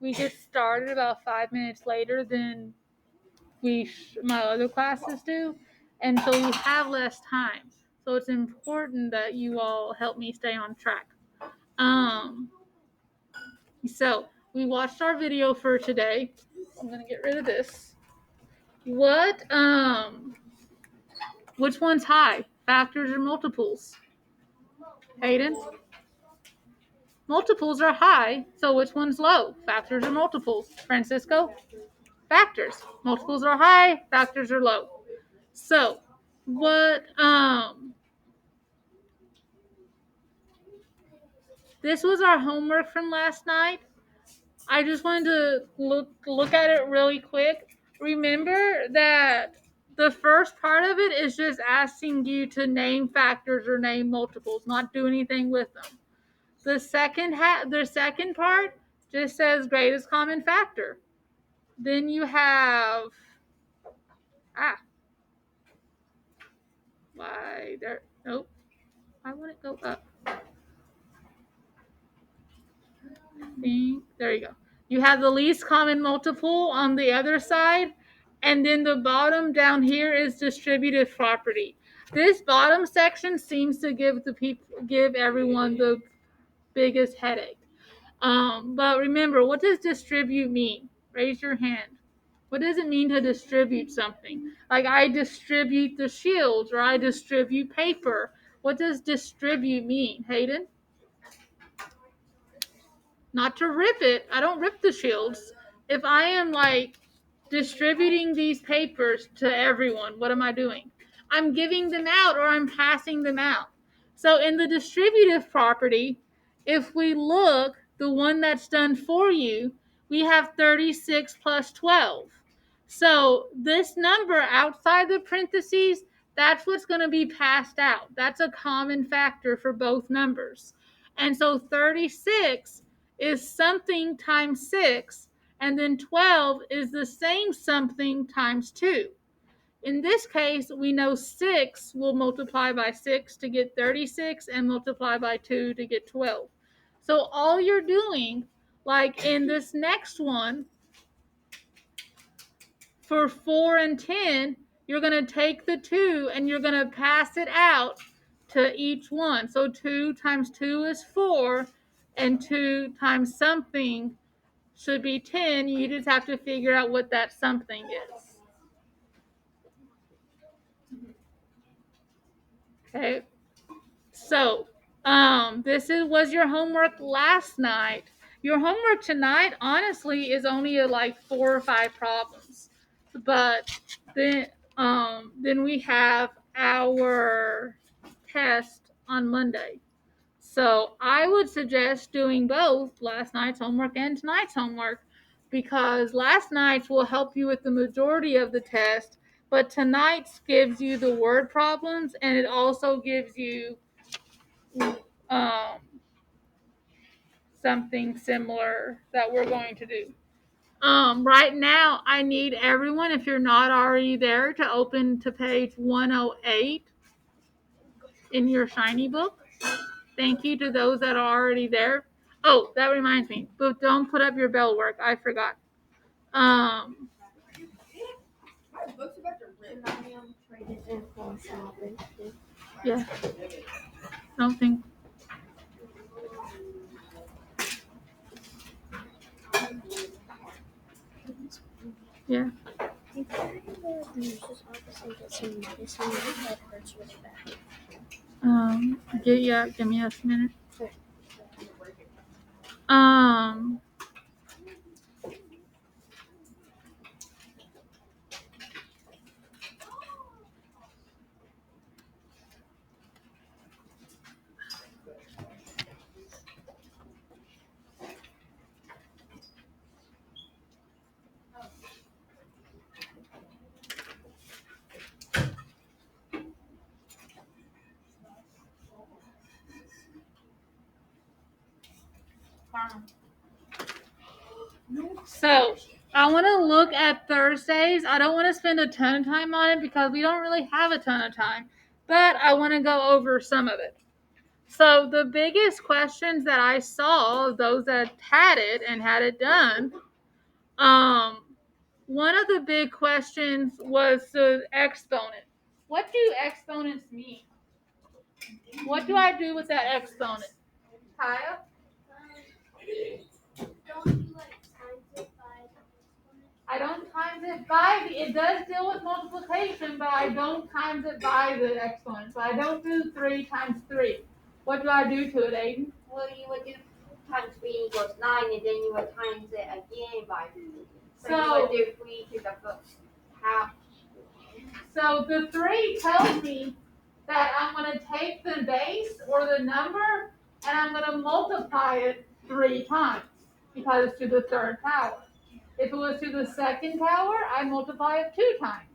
we get started about 5 minutes later than my other classes do, and so we have less time. So it's important that you all help me stay on track. So we watched our video for today. I'm gonna get rid of this. Which one's high? Factors or multiples? Hayden? Multiples are high, so which one's low? Factors or multiples? Francisco? Factors. Multiples are high, factors are low. So, this was our homework from last night. I just wanted to look at it really quick. Remember that the first part of it is just asking you to name factors or name multiples, not do anything with them. The second part just says greatest common factor. Then you have why there? Nope. Why won't it go up? There you go. You have the least common multiple on the other side, and then the bottom down here is distributive property. This bottom section seems to give everyone the biggest headache. But remember, what does distribute mean? Raise your hand. What does it mean to distribute something? Like I distribute the shields or I distribute paper. What does distribute mean, Hayden? Not to rip it. I don't rip the shields. If I am like distributing these papers to everyone, what am I doing? I'm giving them out or I'm passing them out. So in the distributive property, if we look, the one that's done for you, we have 36 plus 12. So this number outside the parentheses, that's what's going to be passed out. That's a common factor for both numbers. And so 36 is something times 6, and then 12 is the same something times 2. In this case, we know 6 will multiply by 6 to get 36 and multiply by 2 to get 12. So all you're doing, like in this next one, for 4 and 10, you're going to take the 2 and you're going to pass it out to each one. So 2 times 2 is 4, and 2 times something should be 10. You just have to figure out what that something is. Okay. So, this was your homework last night. Your homework tonight, honestly, is only like 4 or 5 problems. But then we have our test on Monday. So I would suggest doing both last night's homework and tonight's homework, because last night's will help you with the majority of the test, but tonight's gives you the word problems, and it also gives you something similar that we're going to do. Right now, I need everyone, if you're not already there, to open to page 108 in your shiny book. Thank you to those that are already there. Oh, that reminds me, but don't put up your bell work. I forgot. Yeah. Don't think. Yeah. Give me a minute. So I want to look at Thursdays. I don't want to spend a ton of time on it because we don't really have a ton of time, but I want to go over some of it. So the biggest questions that I saw, those that had it and had it done, one of the big questions was the exponent. What do exponents mean? What do I do with that exponent? Kaya? I don't times it by it does deal with multiplication, but I don't times it by the exponent. So I don't do 3 times 3. What do I do to it, Aiden? Well, you would do times 3 equals 9, and then you would times it again by 3. So you would do 3 to the first half. So the 3 tells me that I'm going to take the base or the number and I'm going to multiply it 3 times because it's to the third power. If it was to the second power, I multiply it 2 times.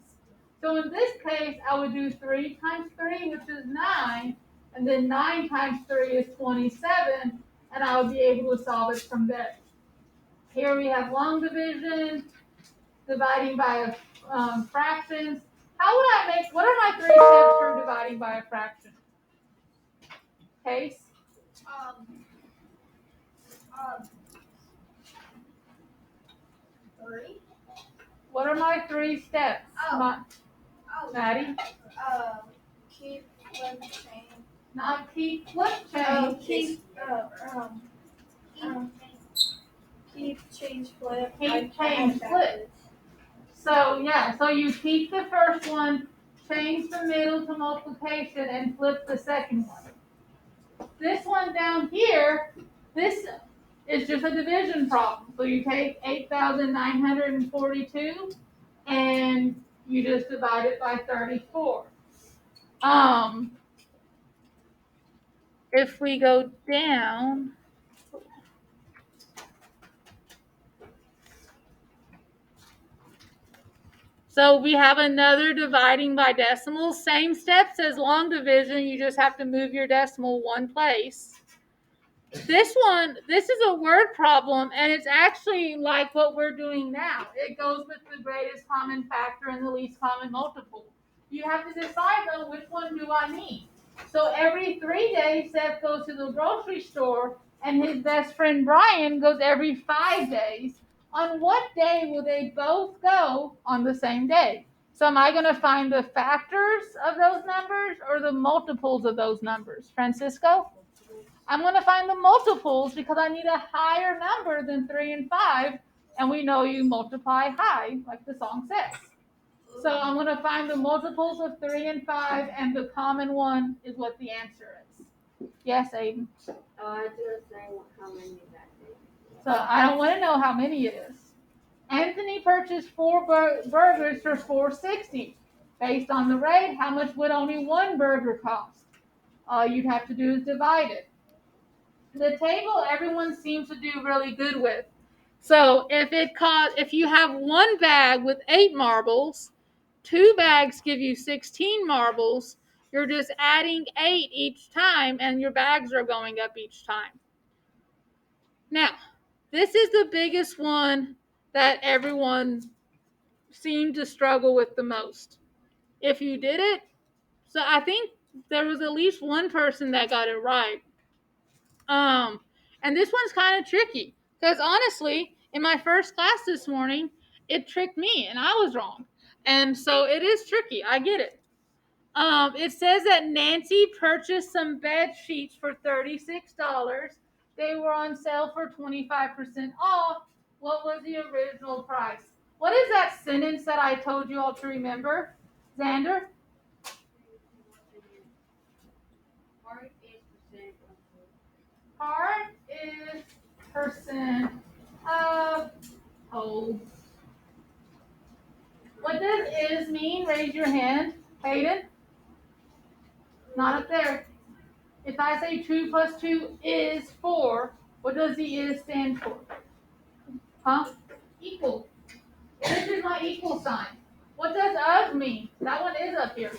So in this case, I would do 3 times 3, which is 9, and then 9 times 3 is 27, and I would be able to solve it from there. Here we have long division, dividing by fractions. How would I make, what are my 3 steps for dividing by a fraction? Case? 3. What are my 3 steps? Maddie? Keep, flip, change. Not keep, flip, change. Keep, change, flip. Keep, change, flip. So yeah, so you keep the first one, change the middle to multiplication, and flip the second one. This one down here, this is just a division problem. So you take 8,942 and you just divide it by 34. If we go down, so we have another dividing by decimals, same steps as long division, you just have to move your decimal one place. This is a word problem, and it's actually like what we're doing now. It goes with the greatest common factor and the least common multiple. You have to decide, though, which one do I need? So every 3 days, Seth goes to the grocery store, and his best friend Brian goes every 5 days. On what day will they both go on the same day? So am I going to find the factors of those numbers or the multiples of those numbers? Francisco? I'm going to find the multiples because I need a higher number than 3 and 5, and we know you multiply high, like the song says. So I'm going to find the multiples of 3 and 5, and the common one is what the answer is. Yes, Aiden? I just say how many that is. So I don't want to know how many it is. Anthony purchased 4 burgers for $4.60. Based on the rate, how much would only 1 burger cost? All you'd have to do is divide it. The table everyone seems to do really good with. So if you have 1 bag with 8 marbles, 2 bags give you 16 marbles, you're just adding 8 each time and your bags are going up each time. Now, this is the biggest one that everyone seemed to struggle with the most. If you did it, so I think there was at least one person that got it right. And this one's kind of tricky because honestly, in my first class this morning, it tricked me and I was wrong. And so it is tricky. I get it. It says that Nancy purchased some bed sheets for $36. They were on sale for 25% off. What was the original price? What is that sentence that I told you all to remember? Xander? Part is percent of whole. What does is mean? Raise your hand. Hayden? Not up there. If I say 2 plus 2 is 4, what does the is stand for? Huh? Equal. This is my equal sign. What does of mean? That one is up here.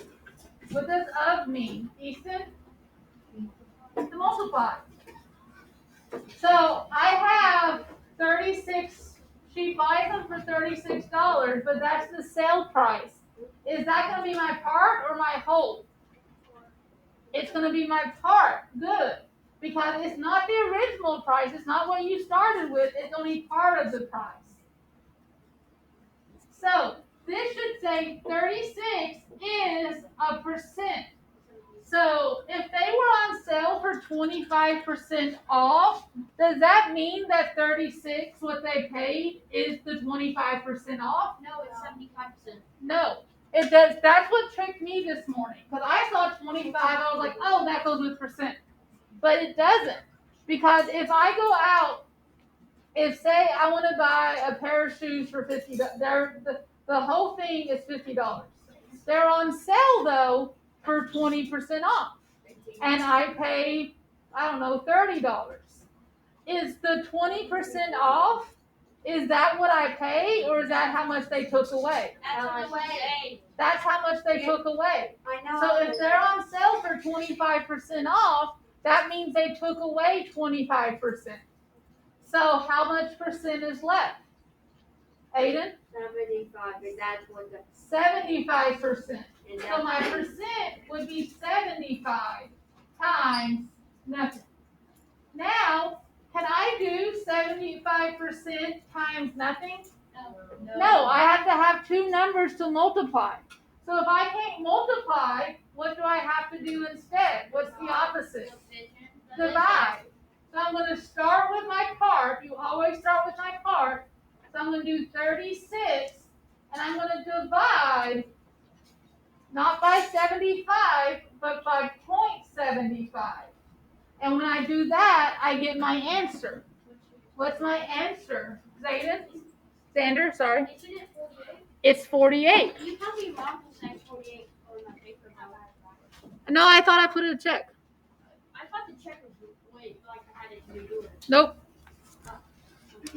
What does of mean? Easton? To multiply. So I have 36, she buys them for $36, but that's the sale price. Is that going to be my part or my whole? It's going to be my part. Good. Because it's not the original price. It's not what you started with. It's only part of the price. So this should say 36 is a percent. So if they were on sale for 25% off, does that mean that 36, what they paid, is the 25% off? No, it's 75%. No. It does. That's what tricked me this morning. Because I saw 25, I was like, oh, that goes with percent. But it doesn't. Because if I go out, if say I want to buy a pair of shoes for $50, the whole thing is $50. They're on sale though for 20% off. And I pay, I don't know, $30. Is the 20% off? Is that what I pay, or is that how much they took away? That's how much they took away. I know. So if they're on sale for 25% off, that means they took away 25%. So how much percent is left? Aiden? 75, and that's what the 75%. So my percent would be 75 times nothing. Now, can I do 75% times nothing? No, I have to have two numbers to multiply. So if I can't multiply, what do I have to do instead? What's the opposite? Divide. So I'm going to start with my part. You always start with my part. So I'm going to do 36, and I'm going to divide not by 75, but by 0.75. And when I do that, I get my answer. What's my answer? Zayden? Xander, sorry. Isn't it 48? It's 48. You told me mom was saying 48 on my paper. No, I thought I put it a check. I thought the check was way like I had it to do it. Nope.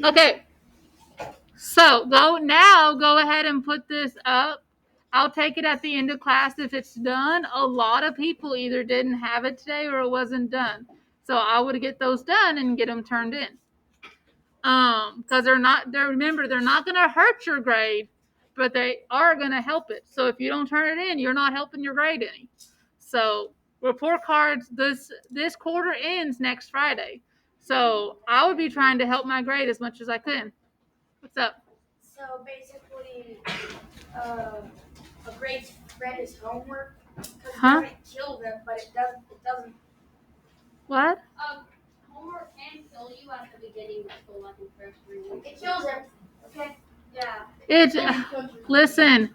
Okay. So go ahead and put this up. I'll take it at the end of class if it's done. A lot of people either didn't have it today or it wasn't done. So I would get those done and get them turned in. Because remember, they're not going to hurt your grade, but they are going to help it. So if you don't turn it in, you're not helping your grade any. So report cards, this quarter ends next Friday. So I would be trying to help my grade as much as I can. What's up? So basically, a grade spread is homework. Huh? It kills them, but it doesn't. What? Homework can kill you at the beginning of school, like in first week. It kills everything. Okay. Yeah. Listen.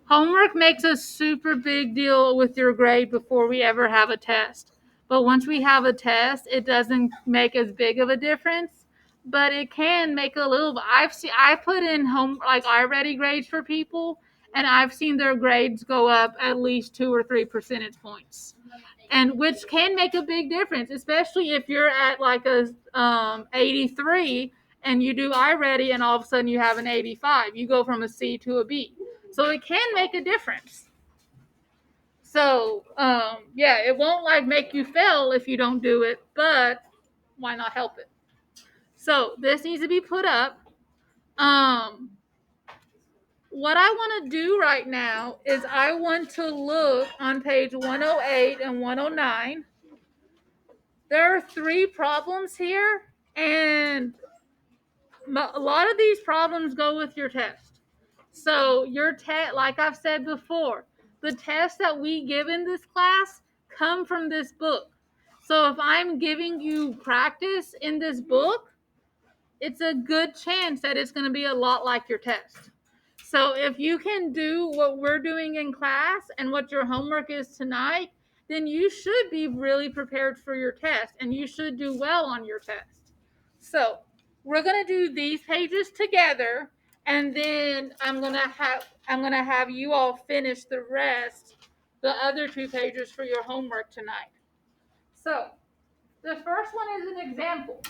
Homework makes a super big deal with your grade before we ever have a test. But once we have a test, it doesn't make as big of a difference. But it can make a little. I put in iReady grades for people, and I've seen their grades go up at least 2 or 3 percentage points, and which can make a big difference, especially if you're at like a 83 and you do iReady, and all of a sudden you have an 85. You go from a C to a B. So it can make a difference. So, it won't make you fail if you don't do it, but why not help it? So this needs to be put up. What I want to do right now is I want to look on page 108 and 109. There are 3 problems here, and a lot of these problems go with your test. So your test, like I've said before, the tests that we give in this class come from this book. So if I'm giving you practice in this book, it's a good chance that it's going to be a lot like your test. So if you can do what we're doing in class and what your homework is tonight, then you should be really prepared for your test, and you should do well on your test. So we're going to do these pages together, and then I'm going to have you all finish the other 2 pages for your homework tonight. So the first one is an example.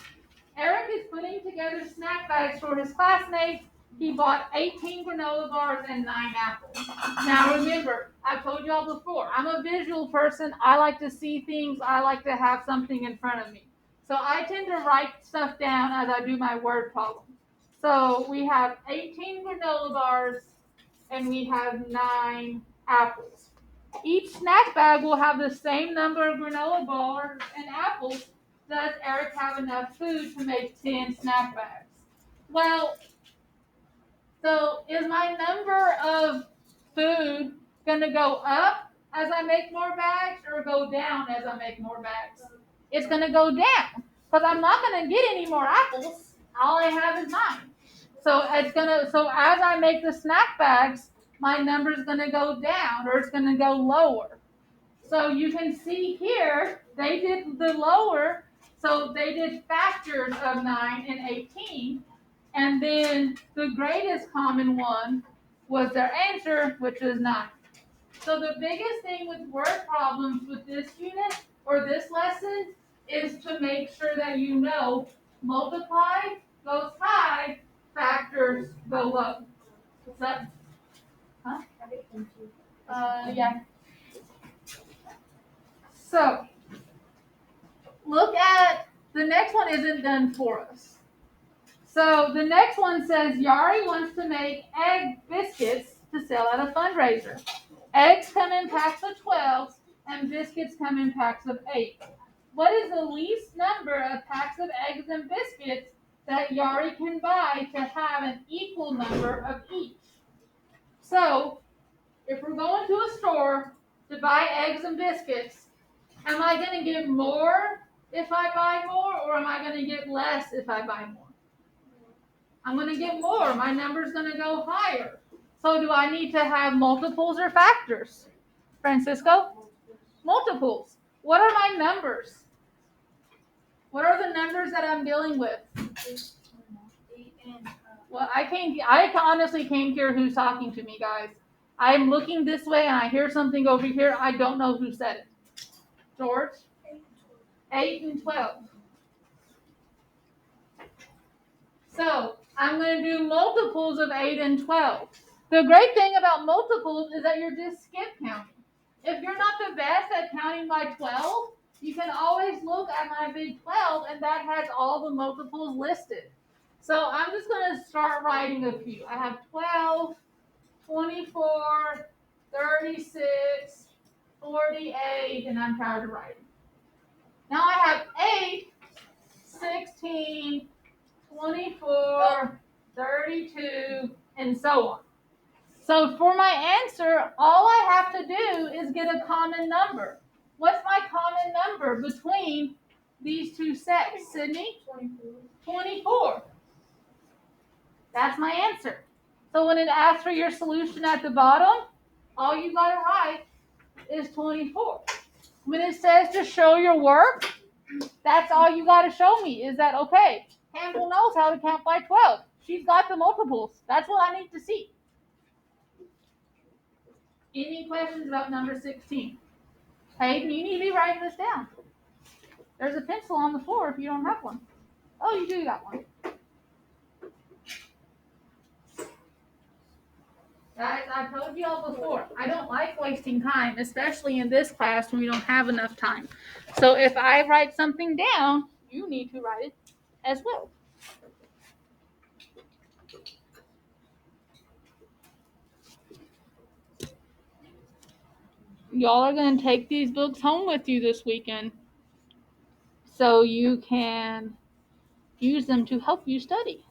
Eric is putting together snack bags for his classmates. He bought 18 granola bars and 9 apples. Now remember, I've told y'all before, I'm a visual person. I like to see things. I like to have something in front of me. So I tend to write stuff down as I do my word problem. So we have 18 granola bars and we have 9 apples. Each snack bag will have the same number of granola bars and apples. Does Eric have enough food to make 10 snack bags? Well, so is my number of food going to go up as I make more bags or go down as I make more bags? It's going to go down because I'm not going to get any more apples. All I have is 9. So as I make the snack bags, my number is going to go down or it's going to go lower. So you can see here, they did the lower, so they did factors of 9 and 18. And then the greatest common one was their answer, which is 9. So the biggest thing with word problems with this unit or this lesson is to make sure that you know multiply goes high, factors go low. What's that? Huh? Yeah. So look at the next one isn't done for us. So the next one says Yari wants to make egg biscuits to sell at a fundraiser. Eggs come in packs of 12 and biscuits come in packs of 8. What is the least number of packs of eggs and biscuits that Yari can buy to have an equal number of each? So if we're going to a store to buy eggs and biscuits, am I going to get more if I buy more or am I going to get less if I buy more? I'm going to get more. My number's going to go higher. So do I need to have multiples or factors? Francisco? Multiples. What are my numbers? What are the numbers that I'm dealing with? Well, I honestly can't hear who's talking to me, guys. I'm looking this way and I hear something over here. I don't know who said it. George? 8 and 12. So I'm going to do multiples of 8 and 12. The great thing about multiples is that you're just skip counting. If you're not the best at counting by 12, you can always look at my big 12 and that has all the multiples listed. So I'm just going to start writing a few. I have 12, 24, 36, 48, and I'm tired of writing. Now I have 8, 16, 24, 32, and so on. So for my answer, all I have to do is get a common number. What's my common number between these two sets, Sydney? 24. That's my answer. So when it asks for your solution at the bottom, all you got to write is 24. When it says to show your work, that's all you got to show me. Is that okay? Campbell knows how to count by 12. She's got the multiples. That's what I need to see. Any questions about number 16? Hayden, you need to be writing this down. There's a pencil on the floor if you don't have one. Oh, you do got one. Guys, I've told you all before, I don't like wasting time, especially in this class when we don't have enough time. So if I write something down, you need to write it as well. Y'all are going to take these books home with you this weekend so you can use them to help you study.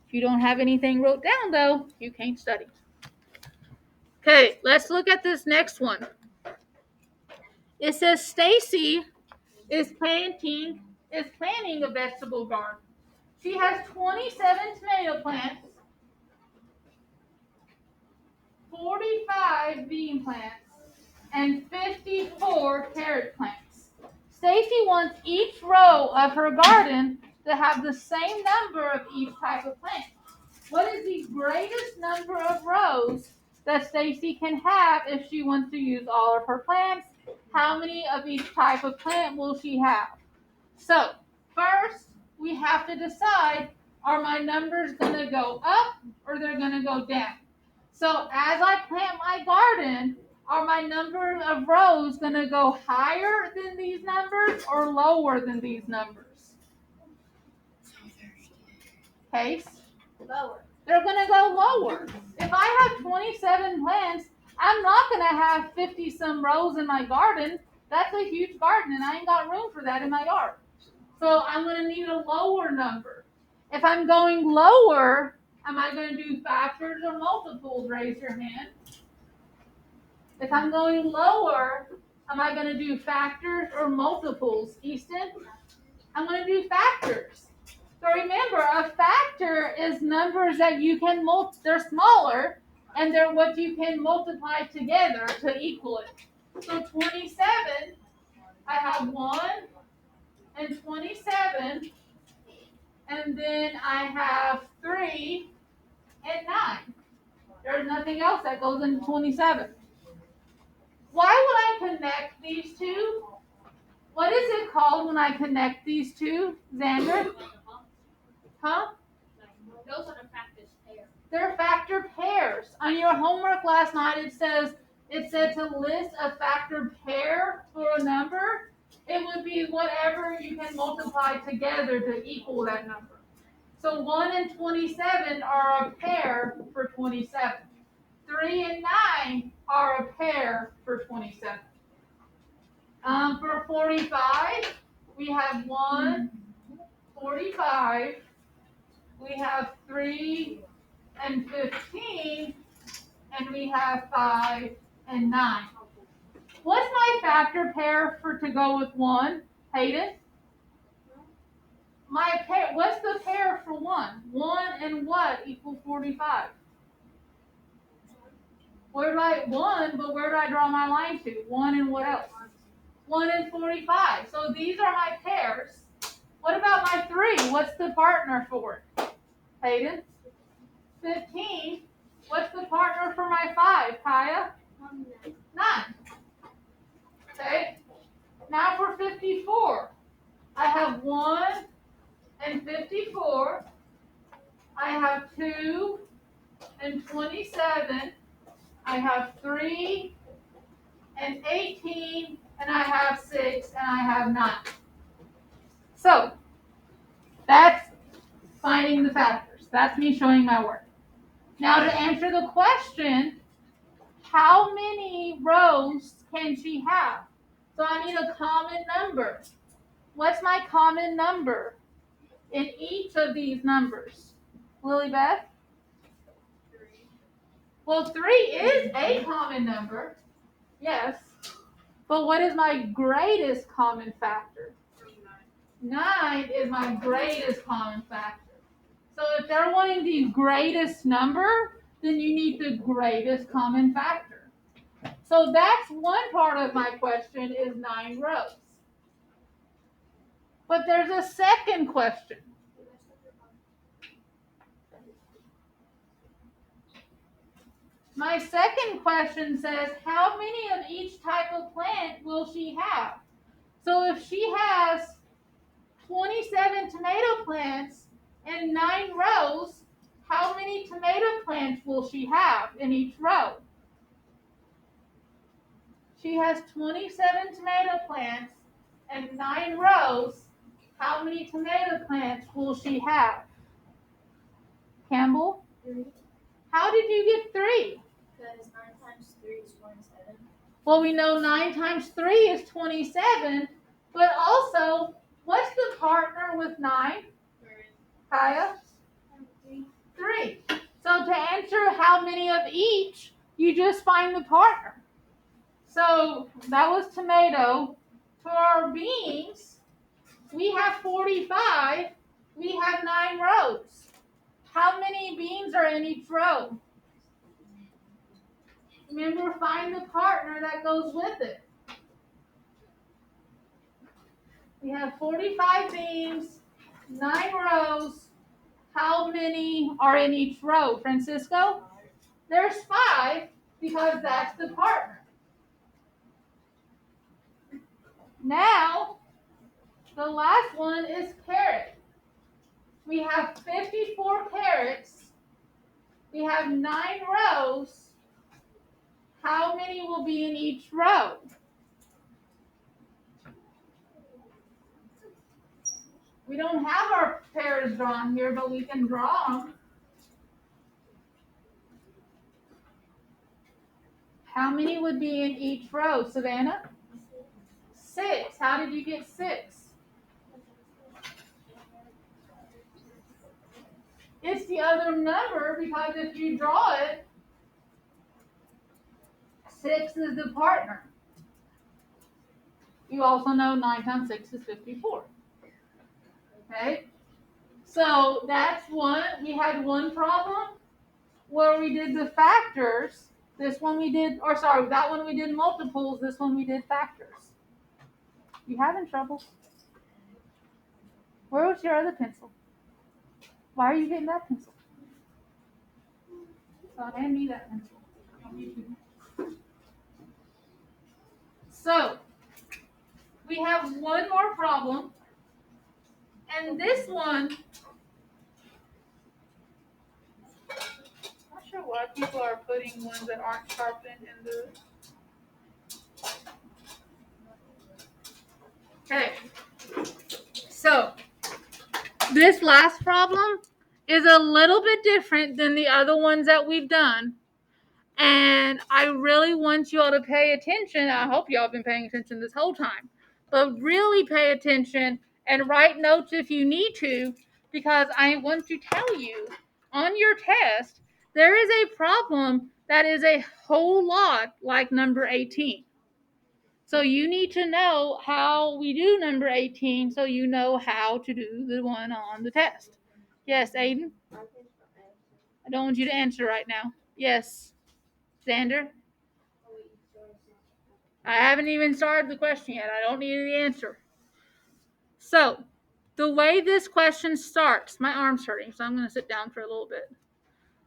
If you don't have anything wrote down, though, you can't study. Okay, let's look at this next one. It says Stacy is planting a vegetable garden. She has 27 tomato plants, 45 bean plants, and 54 carrot plants. Stacy wants each row of her garden to have the same number of each type of plant. What is the greatest number of rows that Stacy can have if she wants to use all of her plants? How many of each type of plant will she have? So, first, we have to decide, are my numbers going to go up or they're going to go down? So, as I plant my garden, are my number of rows going to go higher than these numbers or lower than these numbers? Case? Lower. They're going to go lower. If I have 27 plants, I'm not going to have 50 some rows in my garden. That's a huge garden and I ain't got room for that in my yard. So I'm going to need a lower number. If I'm going lower, am I going to do factors or multiples? Raise your hand. If I'm going lower, am I going to do factors or multiples? Easton? I'm going to do factors. So remember, a factor is numbers that you can they're smaller, and they're what you can multiply together to equal it. So 27, I have 1 and 27, and then I have 3 and 9. There's nothing else that goes into 27. Why would I connect these two? What is it called when I connect these two, Xander? Huh? Those are the factors pairs. They're factor pairs. On your homework last night, it said to list a factor pair for a number. It would be whatever you can multiply together to equal that number. So 1 and 27 are a pair for 27. 3 and 9 are a pair for 27. For 45, we have 1, 45. We have 3 and 15, and we have 5 and 9. What's my factor pair for to go with 1, Hayden? My pair. What's the pair for 1? 1 and what equal 45? Where do I 1? But where do I draw my line to? 1 and what else? 1 and 45. So these are my pairs. What about my 3? What's the partner for it? Hayden? 15. What's the partner for my 5, Kaya? 9. Okay. Now for 54. I have 1 and 54. I have 2 and 27. I have 3 and 18. And I have 6 and I have 9. So that's finding the factors. That's me showing my work. Now to answer the question, how many rows can she have? So I need a common number. What's my common number in each of these numbers? Lily Beth? 3. Well, 3 is a common number. Yes. But what is my greatest common factor? 9 is my greatest common factor. So if they're wanting the greatest number, then you need the greatest common factor. So that's one part of my question is 9 rows. But there's a second question. My second question says, how many of each type of plant will she have? So if she has 27 tomato plants and 9 rows, how many tomato plants will she have in each row? She has 27 tomato plants and 9 rows. How many tomato plants will she have? Campbell? 3. How did you get 3? Because 9 times 3 is 27. Well, we know 9 times 3 is 27, but also, what's the partner with 9? 3. Kaya? 3. 3. So to answer how many of each, you just find the partner. So that was tomato. For our beans, we have 45. We have 9 rows. How many beans are in each row? Remember, find the partner that goes with it. We have 45 beans, 9 rows. How many are in each row, Francisco? There's 5 because that's the partner. Now, the last one is carrot. We have 54 carrots. We have 9 rows. How many will be in each row? We don't have our pairs drawn here, but we can draw them. How many would be in each row, Savannah? 6. How did you get 6? It's the other number because if you draw it, 6 is the partner. You also know 9 times 6 is 54. Okay? So that's one. We had one problem where we did the factors. This one we did, or sorry, that one we did multiples. This one we did factors. You having trouble? Where was your other pencil? Why are you getting that pencil? So hand me that pencil. So we have one more problem. And this one, I'm not sure why people are putting ones that aren't sharpened in the. Okay. So this last problem is a little bit different than the other ones that we've done. And I really want you all to pay attention. I hope y'all have been paying attention this whole time. But really pay attention and write notes if you need to, because I want to tell you on your test, there is a problem that is a whole lot like number 18. So you need to know how we do number 18 so you know how to do the one on the test. Yes, Aiden? I don't want you to answer right now. Yes. Xander? I haven't even started the question yet. I don't need the answer. So, the way this question starts, my arm's hurting, so I'm going to sit down for a little bit.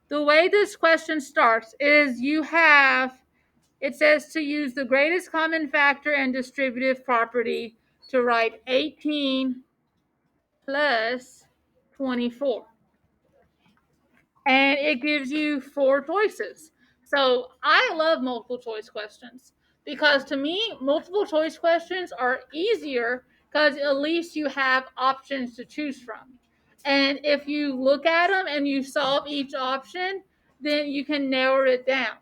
The way this question starts is it says to use the greatest common factor and distributive property to write 18 plus 24. And it gives you 4 choices. So I love multiple choice questions because to me, multiple choice questions are easier because at least you have options to choose from. And if you look at them and you solve each option, then you can narrow it down.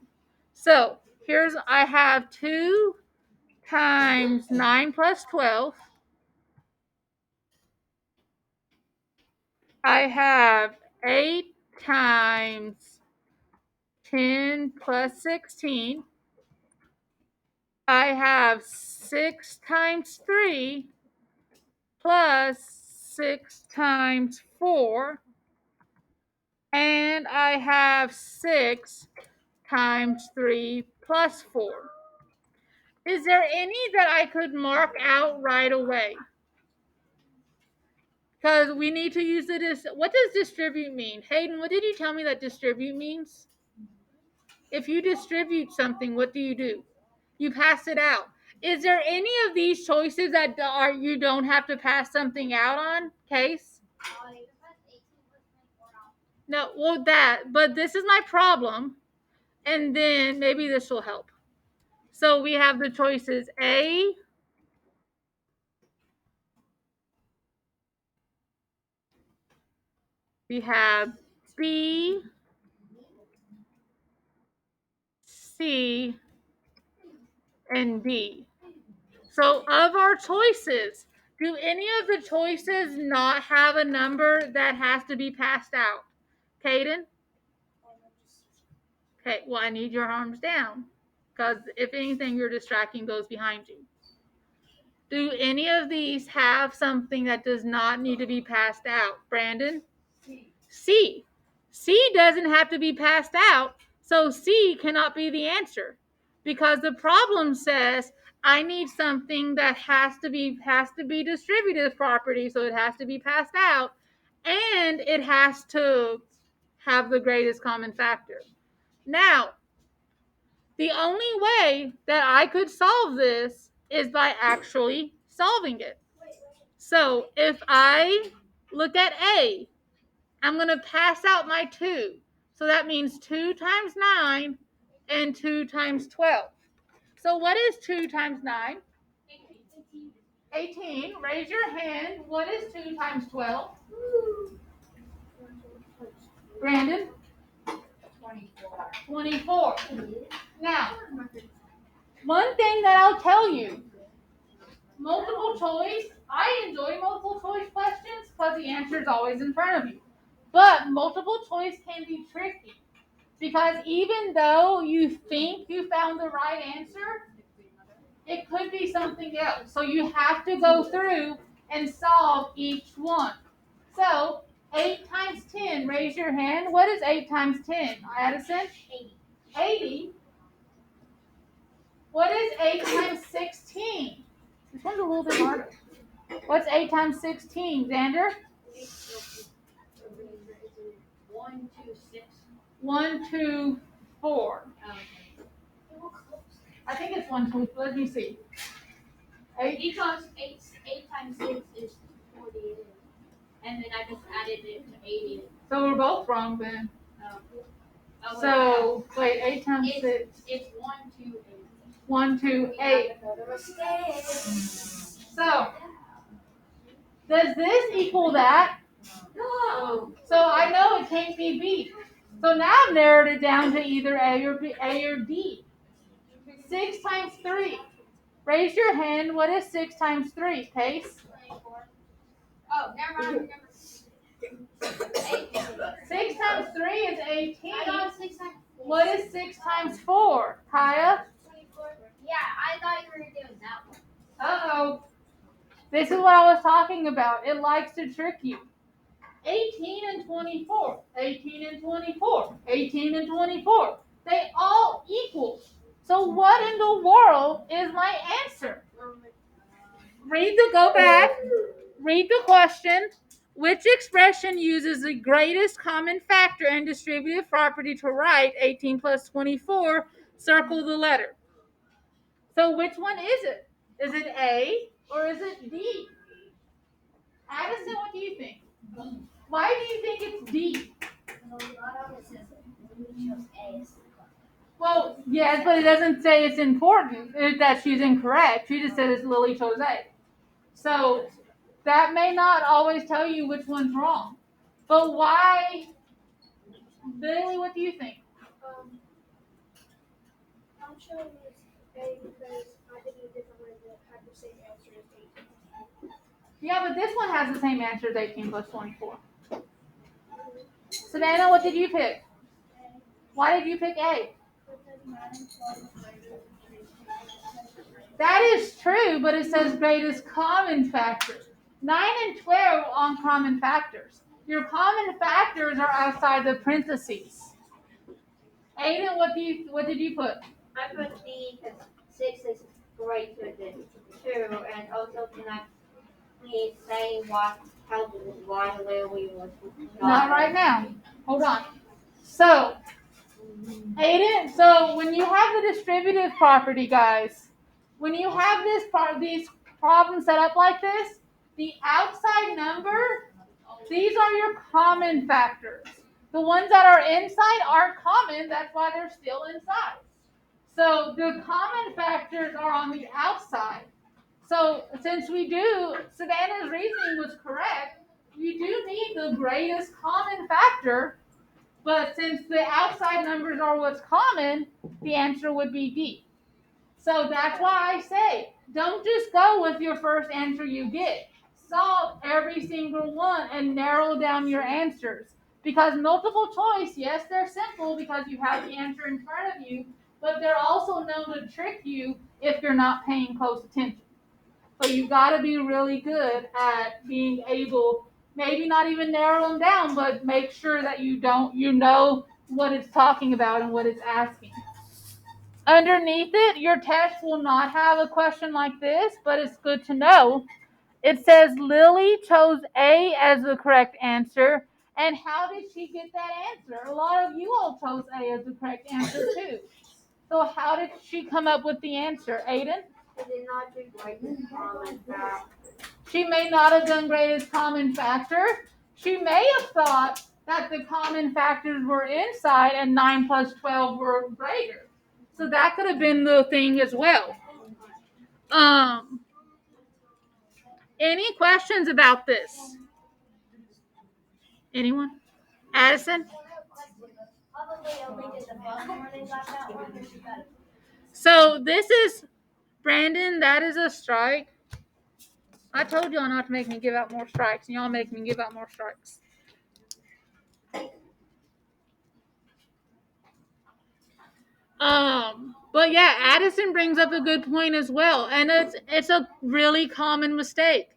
So I have 2 times 9 plus 12. I have 8 times 10 plus 16. I have 6 times 3 plus 6 times 4. And I have 6 times 3 plus 4. Is there any that I could mark out right away? Because we need to use what does distribute mean? Hayden, what did you tell me that distribute means? If you distribute something, what do? You pass it out. Is there any of these choices that you don't have to pass something out on? Case? No, well but this is my problem, and then maybe this will help. So we have the choices A, we have B, C, and D. So of our choices, do any of the choices not have a number that has to be passed out? Caden? Okay, well, I need your arms down because if anything, you're distracting those behind you. Do any of these have something that does not need to be passed out? Brandon? C. C doesn't have to be passed out, so C cannot be the answer because the problem says I need something that has to be distributive property, so it has to be passed out, and it has to have the greatest common factor. Now, the only way that I could solve this is by actually solving it. So if I look at A, I'm going to pass out my 2. So that means 2 times 9 and 2 times 12. So what is 2 times 9? 18. Raise your hand. What is 2 times 12? Brandon? 24. Now, one thing that I'll tell you, multiple choice, I enjoy multiple choice questions because the answer is always in front of you. But multiple choice can be tricky because even though you think you found the right answer, it could be something else. So you have to go through and solve each one. So 8 times 10, raise your hand. What is 8 times 10, Addison? 80. 80. What is 8 times 16? This one's a little bit harder. What's 8 times 16, Xander? 1, 2, 6. 1, 2, 4. I think it's 1, 2. Let me see. 8. Because 8 times 6 is 48. And then I just added it to 80. So we're both wrong then. Oh, So, wait, 8 times 6. It's 1, 2, 8. 1, 2, 8. So, does this equal that? No. So I know it can't be B. So now I've narrowed it down to either A or D. 6 times 3. Raise your hand. What is 6 times 3, Pace? 24. Oh, never mind. 18. 6 times 3 is 18. I got 6 times 4. What is 6 times 4, Kaya? 24. Yeah, I thought you were doing that one. Uh-oh. This is what I was talking about. It likes to trick you. 18 and 24. 18 and 24. 18 and 24. They all equal. So what in the world is my answer? Go back. Read the question. Which expression uses the greatest common factor and distributive property to write 18 plus 24? Circle the letter. So which one is it? Is it A or is it D? Addison, what do you think? Why do you think it's D? Well, yes, but it doesn't say it's important that she's incorrect. She just says Lily chose A. So that may not always tell you which one's wrong. But why, Billy, what do you think? I'm showing it's A because I did it a different way that had the same answer as 18. Yeah, but this one has the same answer as 18 plus 24. Savannah, what did you pick? Why did you pick A? That is true, but it says greatest common factor. 9 and 12 are uncommon factors. Your common factors are outside the parentheses. Aiden, what did you put? I put D because 6 is greater than 2, and also can I please say why Lily was Not right now. Hold on. So, Aiden, so when you have the distributive property, guys, when you have these problems set up like this, the outside number, these are your common factors. The ones that are inside aren't common, that's why they're still inside. So the common factors are on the outside. So since Savannah's reasoning was correct, you do need the greatest common factor, but since the outside numbers are what's common, the answer would be D. So that's why I say, don't just go with your first answer you get. Solve every single one and narrow down your answers. Because multiple choice, yes, they're simple because you have the answer in front of you, but they're also known to trick you if you're not paying close attention. So you got to be really good at being able, maybe not even narrow them down, but make sure that you know what it's talking about and what it's asking. Underneath it, your test will not have a question like this, but it's good to know. It says Lily chose A as the correct answer. And how did she get that answer? A lot of you all chose A as the correct answer too. So how did she come up with the answer, Aiden? She did not do greatest common factor. She may not have done greatest common factor. She may have thought that the common factors were inside and 9 plus 12 were greater. So that could have been the thing as well. Any questions about this? Anyone? Addison? So this is Brandon. That is a strike. I told y'all not to make me give out more strikes, and y'all make me give out more strikes. But yeah, Addison brings up a good point as well, and it's a really common mistake.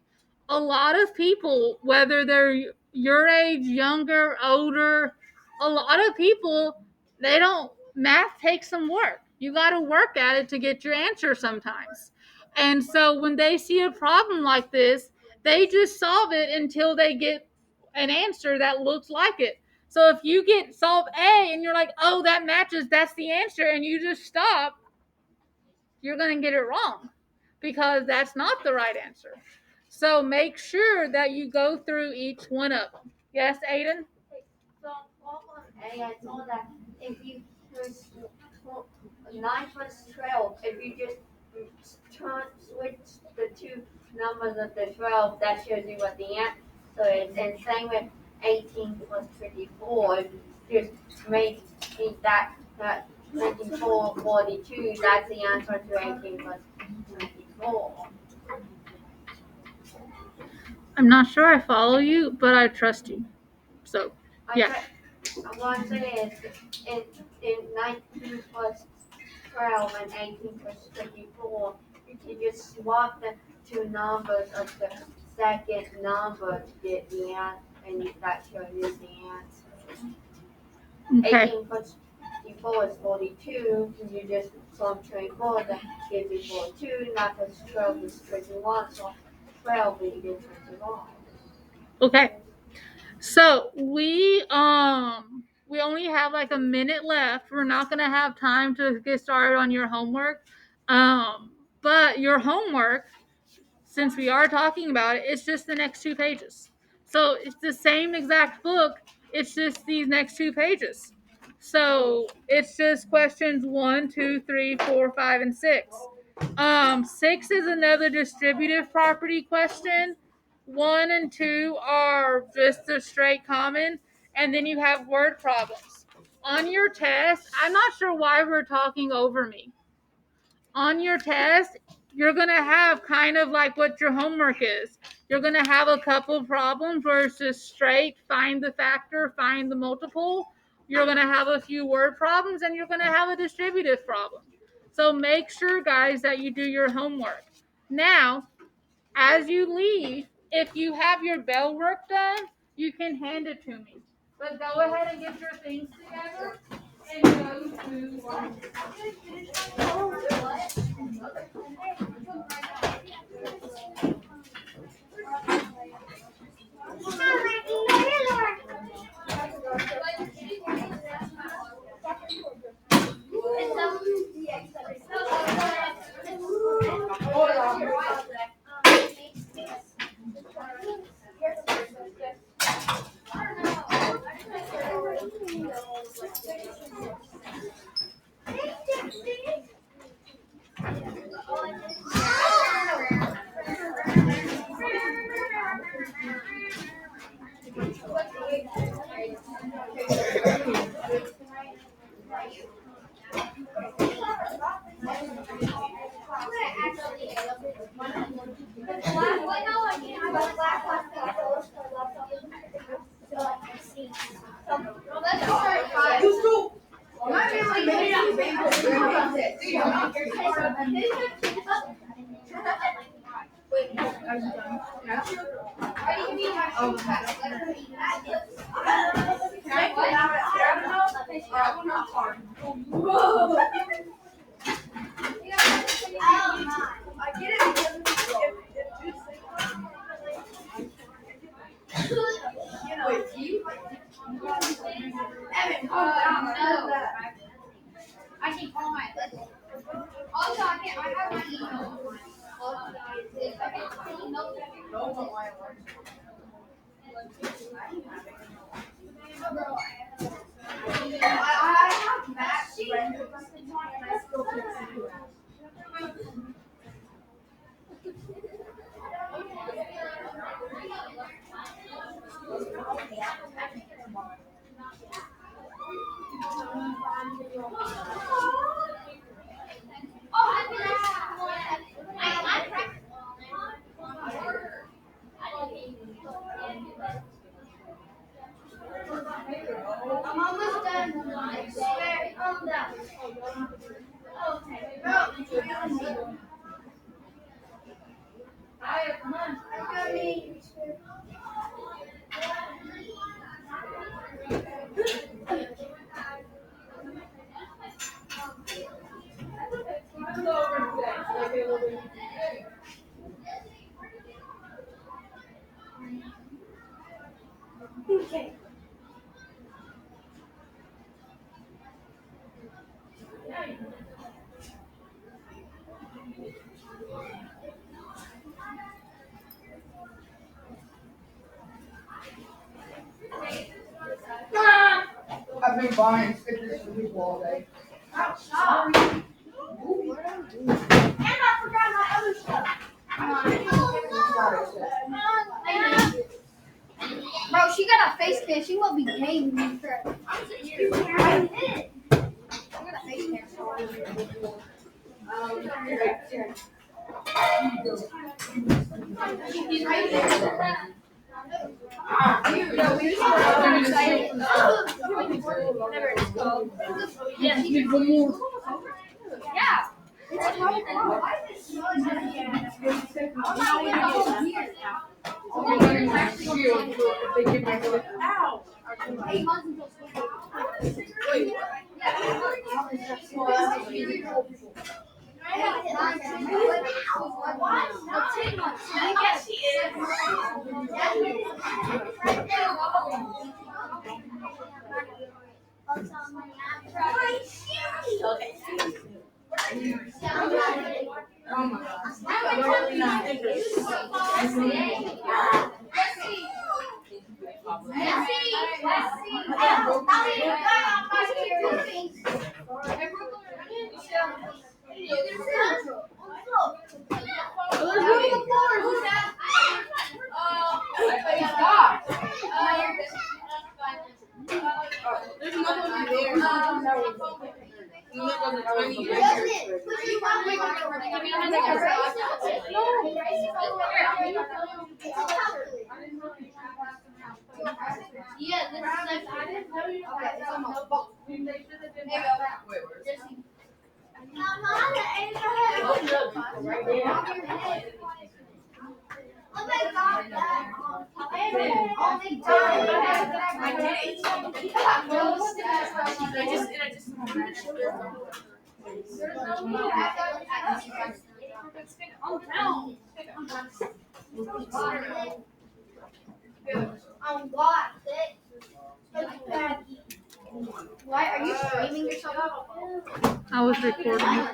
A lot of people, whether they're your age, younger, older, a lot of people, they don't. Math takes some work. You got to work at it to get your answer sometimes. And so when they see a problem like this, they just solve it until they get an answer that looks like it. So if you get solve A and you're like, oh, that matches, that's the answer, and you just stop, you're going to get it wrong because that's not the right answer. So make sure that you go through each one of them. Yes, Aiden? So problem A, I saw that if you use 9 plus 12, if you just switch the two numbers of the 12, that shows you what the answer is. And same with 18 plus 24, just make that 24, 42, that's the answer to 18 plus 24. I'm not sure I follow you, but I trust you. So, yeah. What I'm saying is in 19 plus 12 and 18 plus 24, you can just swap the two numbers of the second number to get the answer, and that shows you the answer. Okay. 18 plus 24 is 42, and you just sum 24, that gives you 42, now plus 12 is 21, so 12 will give 21. Okay. So we only have like a minute left. We're not gonna have time to get started on your homework. But your homework, since we are talking about it, it's just the next 2 pages. So it's the same exact book. It's just these next 2 pages. So it's just questions 1, 2, 3, 4, 5, and 6. 6 is another distributive property question. 1 and 2 are just a straight common, and then you have word problems. On your test, I'm not sure why we're talking over me. On your test, you're going to have kind of like what your homework is. You're going to have a couple problems where it's just straight find the factor, find the multiple. You're going to have a few word problems, and you're going to have a distributive problem. So make sure, guys, that you do your homework. Now, as you leave, if you have your bell work done, you can hand it to me. But go ahead and get your things together and go to I've been buying stickers for people all day. Bro, she got a face cam. She won't be paying me for it. I got a face cam. Yeah. There's another one there. Yeah, this is like, I didn't know you on what? Why are you streaming yourself? I was recording.